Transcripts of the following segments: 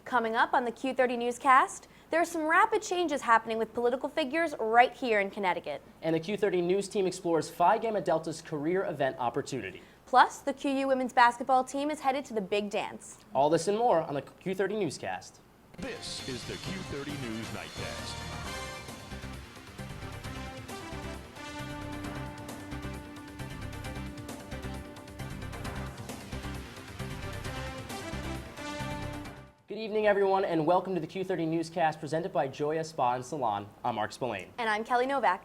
Coming up on the Q30 Newscast, there are some rapid changes happening with political figures right here in Connecticut. And the Q30 News team explores Phi Gamma Delta's career event opportunity. Plus, the QU women's basketball team is headed to the big dance. All this and more on the Q30 Newscast. This is the Q30 News Nightcast. Good evening, everyone, and welcome to the Q30 Newscast presented by Joya Spa and Salon. I'm Mark Spillane. And I'm Kelly Novak.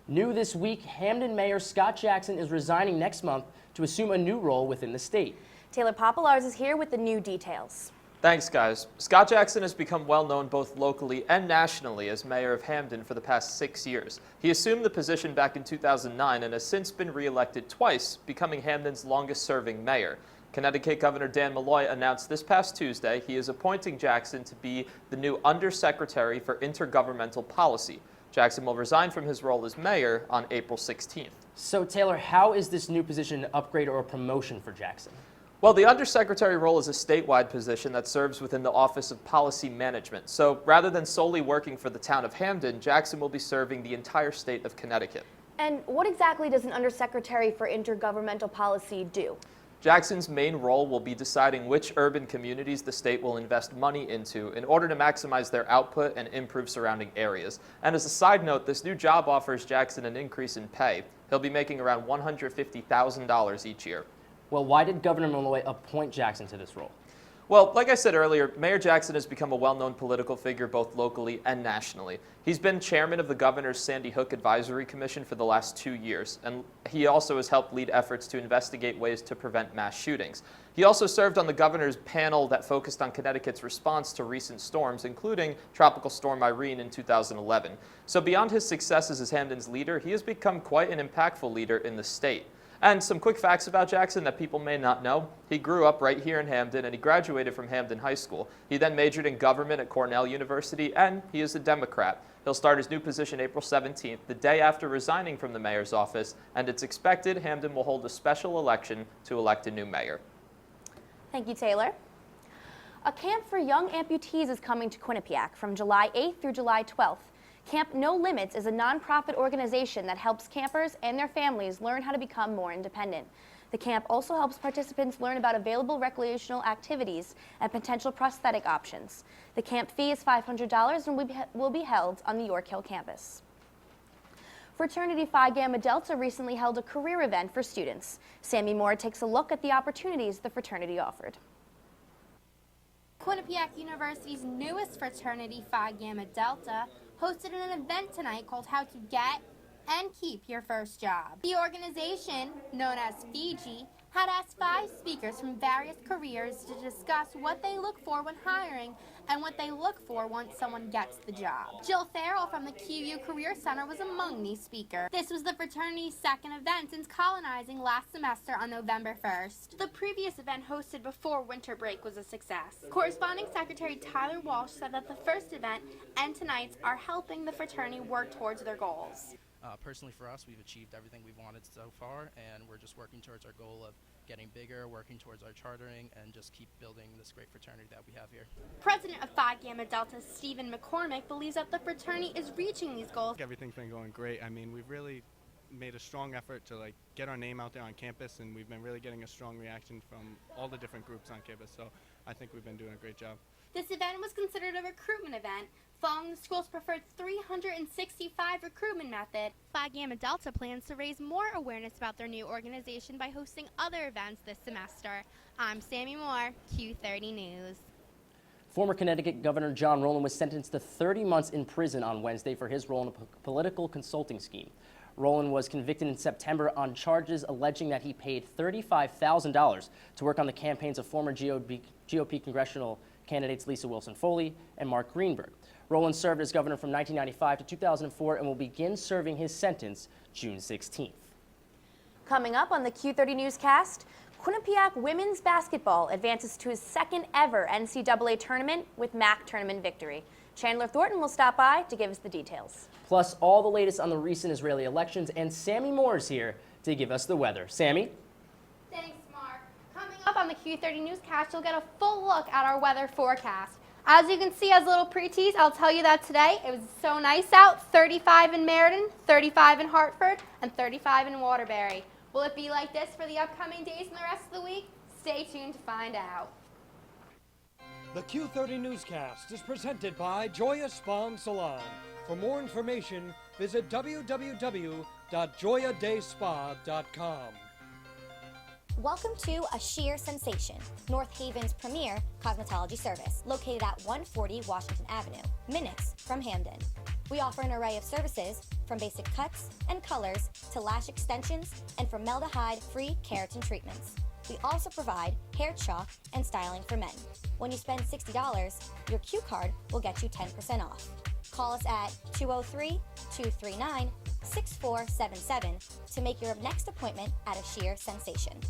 New this week, Hamden Mayor Scott Jackson is resigning next month to assume a new role within the state. Taylor Popielarz is here with the new details. Thanks, guys. Scott Jackson has become well known both locally and nationally as mayor of Hamden for the past 6 years. He assumed the position back in 2009 and has since been re-elected twice, becoming Hamden's longest-serving mayor. Connecticut Governor Dan Malloy announced this past Tuesday he is appointing Jackson to be the new Undersecretary for Intergovernmental Policy. Jackson will resign from his role as mayor on April 16th. So, Taylor, how is this new position an upgrade or a promotion for Jackson? Well, the Undersecretary role is a statewide position that serves within the Office of Policy Management. So rather than solely working for the town of Hamden, Jackson will be serving the entire state of Connecticut. And what exactly does an Undersecretary for Intergovernmental Policy do? Jackson's main role will be deciding which urban communities the state will invest money into in order to maximize their output and improve surrounding areas. And as a side note, this new job offers Jackson an increase in pay. He'll be making around $150,000 each year. Well, why did Governor Malloy appoint Jackson to this role? Well, like I said earlier, Mayor Jackson has become a well-known political figure both locally and nationally. He's been chairman of the Governor's Sandy Hook Advisory Commission for the last 2 years, and he also has helped lead efforts to investigate ways to prevent mass shootings. He also served on the governor's panel that focused on Connecticut's response to recent storms, including Tropical Storm Irene in 2011. So beyond his successes as Hamden's leader, he has become quite an impactful leader in the state. And some quick facts about Jackson that people may not know. He grew up right here in Hamden, and he graduated from Hamden High School. He then majored in government at Cornell University, and he is a Democrat. He'll start his new position April 17th, the day after resigning from the mayor's office, and it's expected Hamden will hold a special election to elect a new mayor. Thank you, Taylor. A camp for young amputees is coming to Quinnipiac from July 8th through July 12th. Camp No Limits is a nonprofit organization that helps campers and their families learn how to become more independent. The camp also helps participants learn about available recreational activities and potential prosthetic options. The camp fee is $500 and will be held on the York Hill campus. Fraternity Phi Gamma Delta recently held a career event for students. Sami Moore takes a look at the opportunities the fraternity offered. Quinnipiac University's newest fraternity, Phi Gamma Delta, hosted an event tonight called How to Get and Keep Your First Job. The organization, known as Fiji, had asked 5 speakers from various careers to discuss what they look for when hiring and what they look for once someone gets the job. Jill Farrell from the QU Career Center was among these speakers. This was the fraternity's second event since colonizing last semester on November 1st. The previous event hosted before winter break was a success. Corresponding Secretary Tyler Walsh said that the first event and tonight's are helping the fraternity work towards their goals. Personally for us, we've achieved everything we've wanted so far, and we're just working towards our goal of getting bigger, working towards our chartering, and just keep building this great fraternity that we have here. President of Phi Gamma Delta, Stephen McCormick, believes that the fraternity is reaching these goals. Everything's been going great. I mean, we've really made a strong effort to get our name out there on campus, and we've been really getting a strong reaction from all the different groups on campus, so I think we've been doing a great job. This event was considered a recruitment event, following the school's preferred 365 recruitment method. Phi Gamma Delta plans to raise more awareness about their new organization by hosting other events this semester. I'm Sami Moore, Q30 News. Former Connecticut Governor John Rowland was sentenced to 30 months in prison on Wednesday for his role in a political consulting scheme. Rowland was convicted in September on charges alleging that he paid $35,000 to work on the campaigns of former GOP congressional candidates Lisa Wilson Foley and Mark Greenberg. Rowland served as governor from 1995 to 2004 and will begin serving his sentence June 16th. Coming up on the Q30 Newscast, Quinnipiac women's basketball advances to his second ever NCAA tournament with MAAC Tournament victory. Chandler Thornton will stop by to give us the details. Plus, all the latest on the recent Israeli elections, and Sami Moore is here to give us the weather. Sami? Thanks, Mark. Coming up on the Q30 Newscast, you'll get a full look at our weather forecast. As you can see, as a little pre-tease, I'll tell you that today it was so nice out. 35 in Meriden, 35 in Hartford, and 35 in Waterbury. Will it be like this for the upcoming days and the rest of the week? Stay tuned to find out. The Q30 Newscast is presented by Joya Spa and Salon. For more information, visit www.joyadayspa.com. Welcome to A Sheer Sensation, North Haven's premier cosmetology service, located at 140 Washington Avenue, minutes from Hamden. We offer an array of services, from basic cuts and colors to lash extensions and formaldehyde-free keratin treatments. We also provide hair chalk and styling for men. When you spend $60, your Q card will get you 10% off. Call us at 203-239-6477 to make your next appointment at A Sheer Sensation.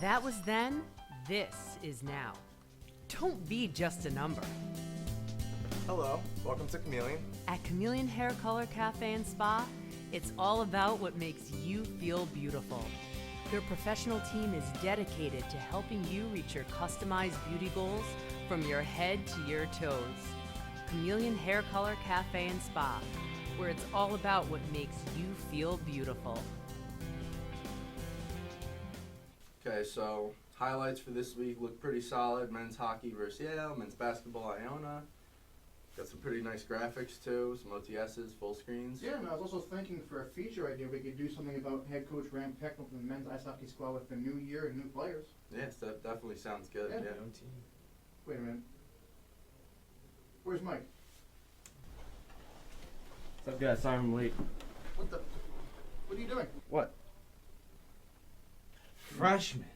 That was then, this is now. Don't be just a number. Hello, welcome to Chameleon. At Chameleon Hair Color Cafe and Spa, it's all about what makes you feel beautiful. Their professional team is dedicated to helping you reach your customized beauty goals from your head to your toes. Chameleon Hair Color Cafe and Spa, where it's all about what makes you feel beautiful. Okay, so highlights for this week look pretty solid. Men's hockey versus Yale, men's basketball Iona. Got some pretty nice graphics too, some OTSs, full screens. Yeah, and I was also thinking for a feature idea, we could do something about head coach Rand Pecknell from the men's ice hockey squad with the new year and new players. Yes, that definitely sounds good. Yeah. Yeah. Wait a minute. Where's Mike? What's up, guys? Sorry I'm late. What are you doing? What? Freshman.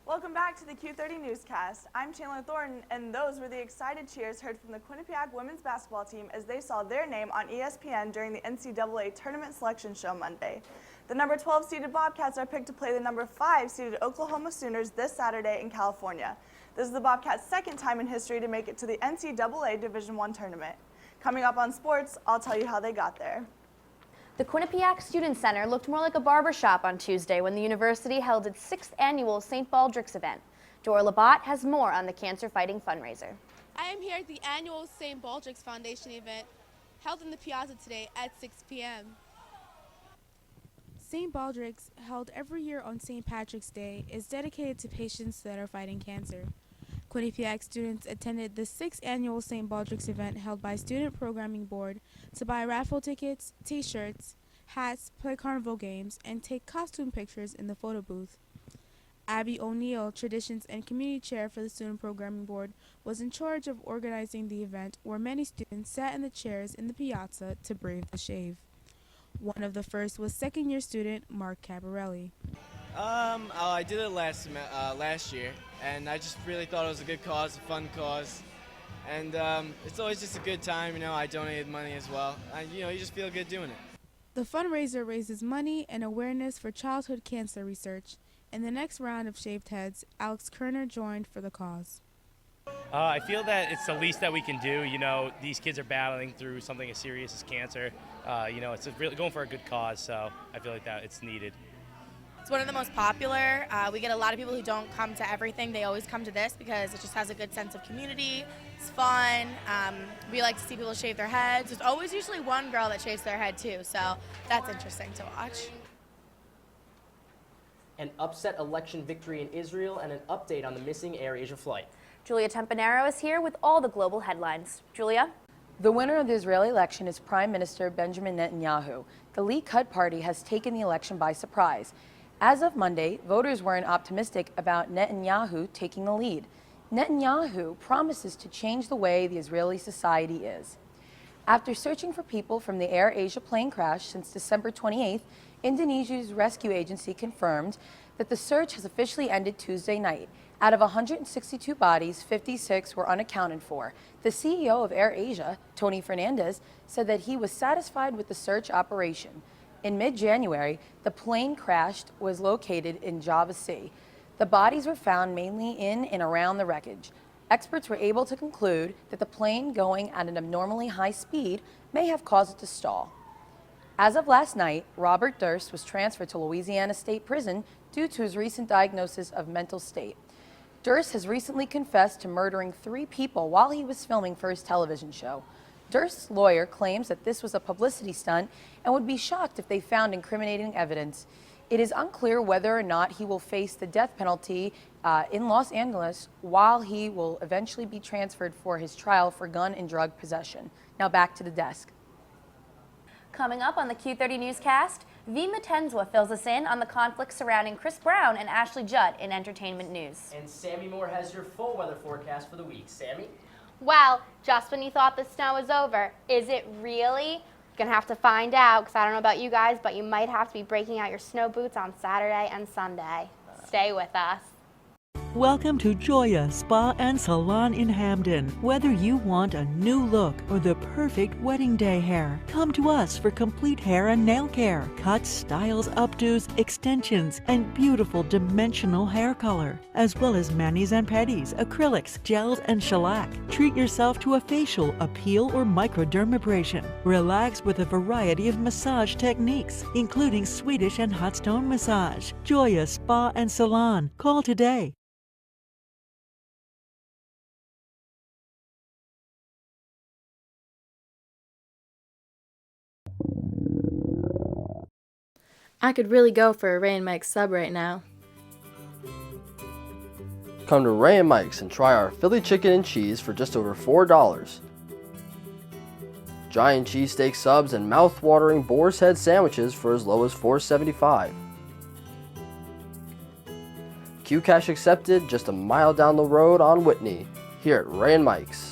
Welcome back to the Q30 Newscast. I'm Chandler Thornton, and those were the excited cheers heard from the Quinnipiac women's basketball team as they saw their name on ESPN during the NCAA Tournament selection show Monday. The number 12-seeded Bobcats are picked to play the number 5-seeded Oklahoma Sooners this Saturday in California. This is the Bobcats' second time in history to make it to the NCAA Division I tournament. Coming up on sports, I'll tell you how they got there. The Quinnipiac Student Center looked more like a barbershop on Tuesday when the university held its 6th annual St. Baldrick's event. Dorah Labatte has more on the cancer-fighting fundraiser. I am here at the annual St. Baldrick's Foundation event held in the Piazza today at 6 p.m. St. Baldrick's, held every year on St. Patrick's Day, is dedicated to patients that are fighting cancer. Quinnipiac students attended the 6th annual St. Baldrick's event held by Student Programming Board to buy raffle tickets, t-shirts, hats, play carnival games, and take costume pictures in the photo booth. Abby O'Neill, Traditions and Community Chair for the Student Programming Board, was in charge of organizing the event where many students sat in the chairs in the piazza to brave the shave. One of the first was second-year student Mark Cabarelli. I did it last year, and I just really thought it was a good cause, a fun cause, and it's always just a good time. You know, I donated money as well. You just feel good doing it. The fundraiser raises money and awareness for childhood cancer research. In the next round of shaved heads, Alex Kerner joined for the cause. I feel that it's the least that we can do. You know, these kids are battling through something as serious as cancer. It's really going for a good cause, so I feel like that it's needed. It's one of the most popular. We get a lot of people who don't come to everything. They always come to this because it just has a good sense of community. It's fun. We like to see people shave their heads. There's always usually one girl that shaves their head too, so that's interesting to watch. An upset election victory in Israel and an update on the missing Air Asia flight. Julia Timpanero is here with all the global headlines. Julia? The winner of the Israeli election is Prime Minister Benjamin Netanyahu. The Likud party has taken the election by surprise. As of Monday, voters weren't optimistic about Netanyahu taking the lead. Netanyahu promises to change the way the Israeli society is. After searching for people from the Air Asia plane crash since December 28th, Indonesia's rescue agency confirmed that the search has officially ended Tuesday night. Out of 162 bodies, 56 were unaccounted for. The CEO of AirAsia, Tony Fernandez, said that he was satisfied with the search operation. In mid-January, the plane crashed was located in Java Sea. The bodies were found mainly in and around the wreckage. Experts were able to conclude that the plane going at an abnormally high speed may have caused it to stall. As of last night, Robert Durst was transferred to Louisiana State Prison due to his recent diagnosis of mental state. Durst has recently confessed to murdering 3 people while he was filming for his television show. Durst's lawyer claims that this was a publicity stunt and would be shocked if they found incriminating evidence. It is unclear whether or not he will face the death penalty in Los Angeles, while he will eventually be transferred for his trial for gun and drug possession. Now back to the desk. Coming up on the Q30 Newscast, V. Matenzwa fills us in on the conflict surrounding Chris Brown and Ashley Judd in entertainment news. And Sami Moore has your full weather forecast for the week. Sami? Well, just when you thought the snow was over, is it really? Gonna have to find out, because I don't know about you guys, but you might have to be breaking out your snow boots on Saturday and Sunday. Stay with us. Welcome to Joya Spa and Salon in Hamden. Whether you want a new look or the perfect wedding day hair, come to us for complete hair and nail care, cuts, styles, updos, extensions, and beautiful dimensional hair color, as well as manis and pedis, acrylics, gels, and shellac. Treat yourself to a facial, a peel, or microdermabrasion. Relax with a variety of massage techniques, including Swedish and hot stone massage. Joya Spa and Salon. Call today. I could really go for a Ray and Mike's sub right now. Come to Ray and Mike's and try our Philly chicken and cheese for just over $4. Giant cheesesteak subs and mouth-watering boar's head sandwiches for as low as $4.75. Q-Cash accepted just a mile down the road on Whitney, here at Ray and Mike's.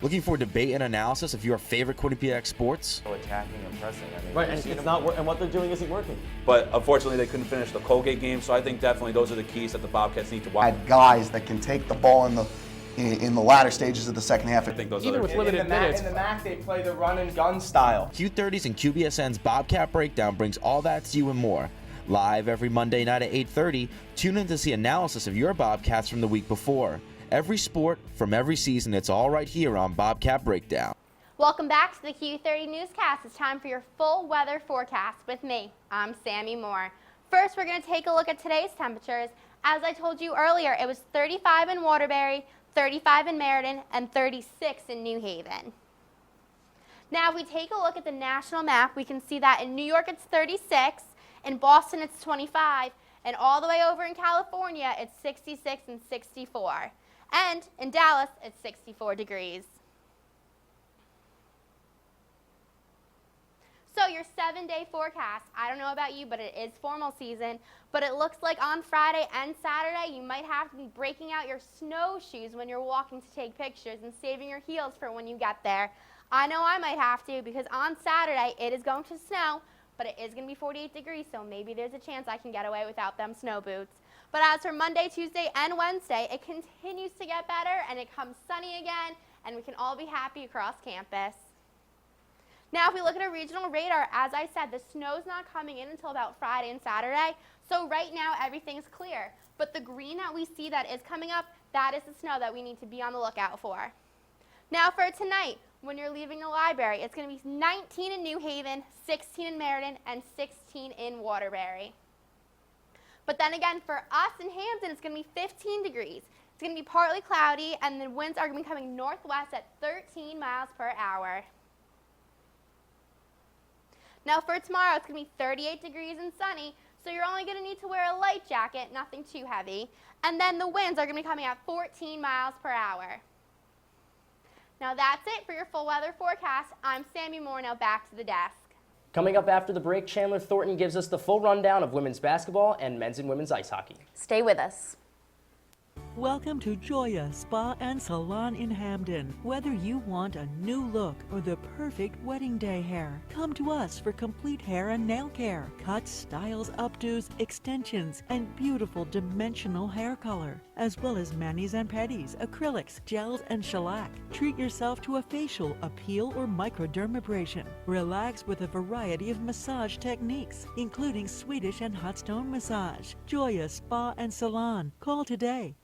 Looking for debate and analysis of your favorite Quinnipiac sports? Attacking and pressing. I mean, right, and it's not and what they're doing isn't working. But unfortunately, they couldn't finish the Colgate game, so I think definitely those are the keys that the Bobcats need to watch. Had guys that can take the ball in the latter stages of the second half. I think those even are with limited minutes. In the MAAC, they play the run and gun style. Q30's and QBSN's Bobcat Breakdown brings all that to you and more. Live every Monday night at 8:30. Tune in to see analysis of your Bobcats from the week before. Every sport from every season, it's all right here on Bobcat Breakdown. Welcome back to the Q30 Newscast. It's time for your full weather forecast with me. I'm Sami Moore. First, we're going to take a look at today's temperatures. As I told you earlier, it was 35 in Waterbury, 35 in Meriden, and 36 in New Haven. Now, if we take a look at the national map, we can see that in New York it's 36, in Boston it's 25, and all the way over in California it's 66 and 64. And in Dallas, it's 64 degrees. So your 7-day forecast, I don't know about you, but it is formal season. But it looks like on Friday and Saturday, you might have to be breaking out your snowshoes when you're walking to take pictures and saving your heels for when you get there. I know I might have to, because on Saturday, it is going to snow, but it is going to be 48 degrees, so maybe there's a chance I can get away without them snow boots. But as for Monday, Tuesday, and Wednesday, it continues to get better, and it comes sunny again, and we can all be happy across campus. Now, if we look at a regional radar, as I said, the snow's not coming in until about Friday and Saturday, so right now everything's clear. But the green that we see that is coming up, that is the snow that we need to be on the lookout for. Now, for tonight, when you're leaving the library, it's going to be 19 in New Haven, 16 in Meriden, and 16 in Waterbury. But then again, for us in Hamden, it's going to be 15 degrees. It's going to be partly cloudy, and the winds are going to be coming northwest at 13 miles per hour. Now for tomorrow, it's going to be 38 degrees and sunny, so you're only going to need to wear a light jacket, nothing too heavy. And then the winds are going to be coming at 14 miles per hour. Now that's it for your full weather forecast. I'm Sami Moore, now back to the desk. Coming up after the break, Chandler Thornton gives us the full rundown of women's basketball and men's and women's ice hockey. Stay with us. Welcome to Joya Spa and Salon in Hamden. Whether you want a new look or the perfect wedding day hair, come to us for complete hair and nail care, cuts, styles, updos, extensions, and beautiful dimensional hair color, as well as manis and pedis, acrylics, gels, and shellac. Treat yourself to a facial, a peel, or microdermabrasion. Relax with a variety of massage techniques, including Swedish and hot stone massage. Joya Spa and Salon. Call today.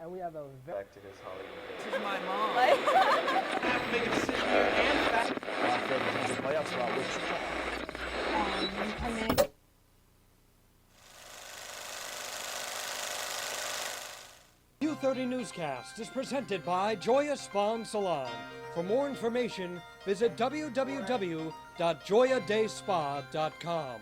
And we have a Back to his Hollywood. This is my mom. Q30 Newscast is presented by Joya Spa and Salon. For more information, visit www.joyadayspa.com.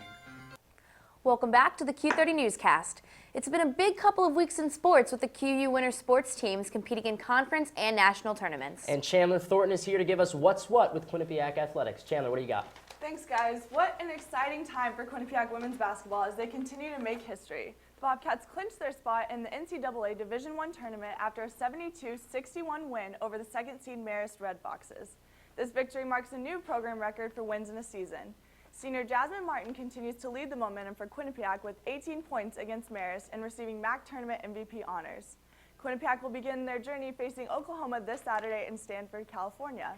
Welcome back to the Q30 Newscast. It's been a big couple of weeks in sports with the QU winter sports teams competing in conference and national tournaments. And Chandler Thornton is here to give us what's what with Quinnipiac Athletics. Chandler, what do you got? Thanks, guys. What an exciting time for Quinnipiac women's basketball as they continue to make history. The Bobcats clinched their spot in the NCAA Division I tournament after a 72-61 win over the second-seed Marist Red Foxes. This victory marks a new program record for wins in a season. Senior Jasmine Martin continues to lead the momentum for Quinnipiac with 18 points against Marist and receiving MAAC Tournament MVP honors. Quinnipiac will begin their journey facing Oklahoma this Saturday in Stanford, California.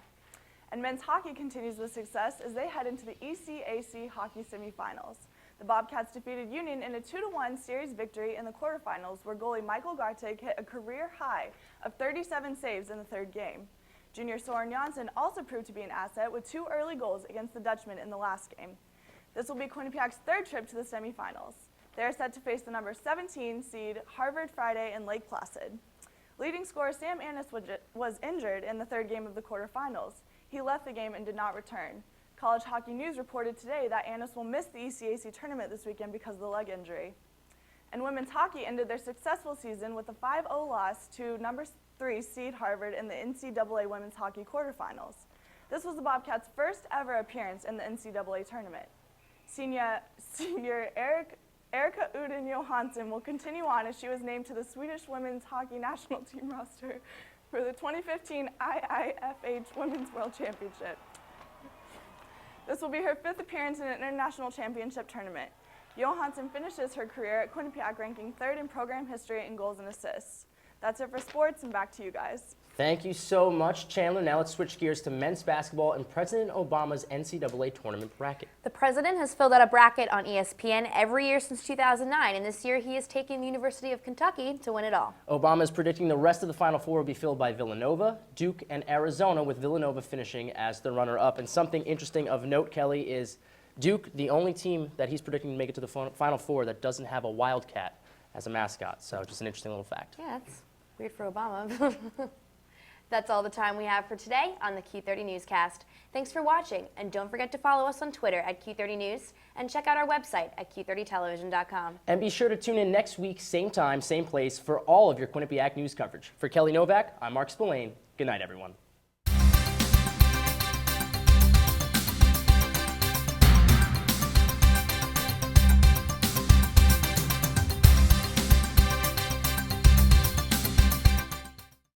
And men's hockey continues with success as they head into the ECAC hockey semifinals. The Bobcats defeated Union in a 2-1 series victory in the quarterfinals where goalie Michael Gartig hit a career high of 37 saves in the third game. Junior Soren Janssen also proved to be an asset with 2 early goals against the Dutchmen in the last game. This will be Quinnipiac's third trip to the semifinals. They are set to face the number 17 seed Harvard Friday in Lake Placid. Leading scorer Sam Annis was injured in the third game of the quarterfinals. He left the game and did not return. College Hockey News reported today that Annis will miss the ECAC tournament this weekend because of the leg injury. And women's hockey ended their successful season with a 5-0 loss to number 3 seed Harvard in the NCAA women's hockey quarterfinals. This was the Bobcats' first ever appearance in the NCAA tournament. Senior Erika Uden Johansson will continue on as she was named to the Swedish women's hockey national team roster for the 2015 IIFH Women's World Championship. This will be her 5th appearance in an international championship tournament. Johansson finishes her career at Quinnipiac ranking 3rd in program history in goals and assists. That's it for sports, and back to you guys. Thank you so much, Chandler. Now let's switch gears to men's basketball and President Obama's NCAA tournament bracket. The president has filled out a bracket on ESPN every year since 2009, and this year he is taking the University of Kentucky to win it all. Obama is predicting the rest of the Final Four will be filled by Villanova, Duke, and Arizona, with Villanova finishing as the runner-up. And something interesting of note, Kelly, is Duke, the only team that he's predicting to make it to the Final Four that doesn't have a Wildcat as a mascot. So just an interesting little fact. Yeah, that's weird for Obama. That's all the time we have for today on the Q30 Newscast. Thanks for watching, and don't forget to follow us on Twitter at Q30 News and check out our website at Q30television.com. And be sure to tune in next week, same time, same place, for all of your Quinnipiac news coverage. For Kelly Novak, I'm Mark Spillane. Good night, everyone.